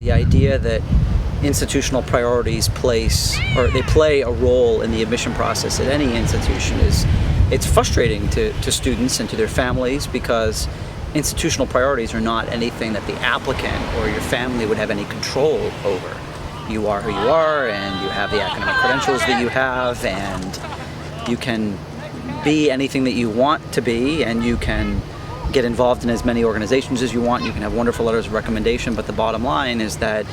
The idea that institutional priorities play a role in the admission process at any institution it's frustrating to students and to their families, because institutional priorities are not anything that the applicant or your family would have any control over. You are who you are, and you have the academic credentials that you have, and you can be anything that you want to be, and you can get involved in as many organizations as you want. You can have wonderful letters of recommendation, but the bottom line is that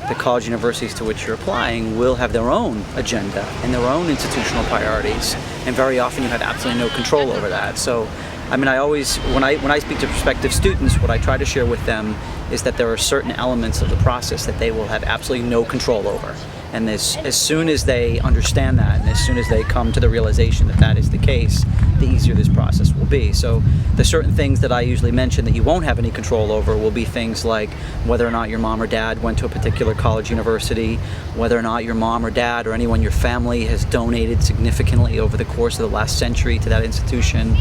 the college universities to which you're applying will have their own agenda and their own institutional priorities, and very often you have absolutely no control over that. So, I mean, when I speak to prospective students, what I try to share with them is that there are certain elements of the process that they will have absolutely no control over. And as soon as they understand that, and as soon as they come to the realization that that is the case, the easier this process will be. So the certain things that I usually mention that you won't have any control over will be things like whether or not your mom or dad went to a particular college university, whether or not your mom or dad or anyone in your family has donated significantly over the course of the last century to that institution,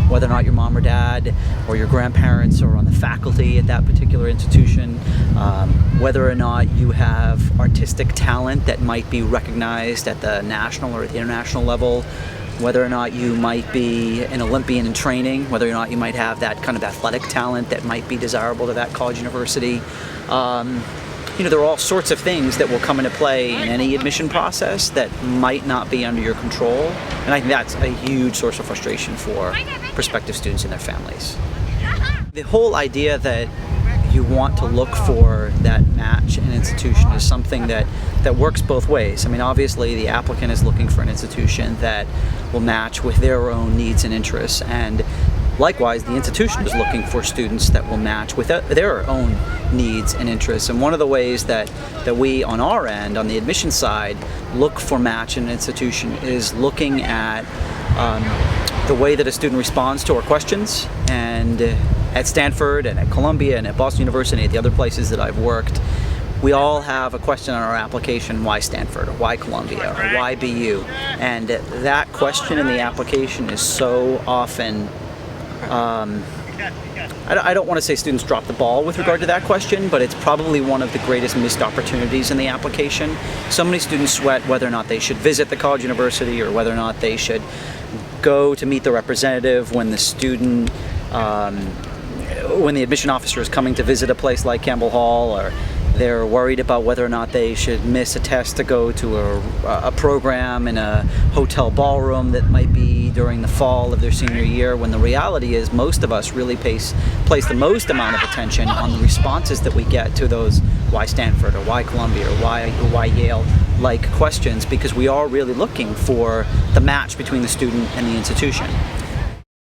whether or not your mom or dad or your grandparents are on the faculty at that particular institution, whether or not you have artistic talent that might be recognized at the national or the international level, whether or not you might be an Olympian in training, whether or not you might have that kind of athletic talent that might be desirable to that college university. There are all sorts of things that will come into play in any admission process that might not be under your control, and I think that's a huge source of frustration for prospective students and their families. The whole idea that you want to look for that match in an institution is something that works both ways. I mean, obviously the applicant is looking for an institution that will match with their own needs and interests, and likewise the institution is looking for students that will match with their own needs and interests. And one of the ways that we on our end, on the admission side, look for match in an institution is looking at the way that a student responds to our questions. And at Stanford and at Columbia and at Boston University and at the other places that I've worked, we all have a question on our application: why Stanford, or why Columbia, or why BU? And that question in the application is so often, I don't want to say students drop the ball with regard to that question, but it's probably one of the greatest missed opportunities in the application. So many students sweat whether or not they should visit the college university, or whether or not they should go to meet the representative when the student, when the admission officer is coming to visit a place like Campbell Hall, or they're worried about whether or not they should miss a test to go to a program in a hotel ballroom that might be during the fall of their senior year, when the reality is most of us really place the most amount of attention on the responses that we get to those why Stanford or why Columbia or why Yale like questions, because we are really looking for the match between the student and the institution.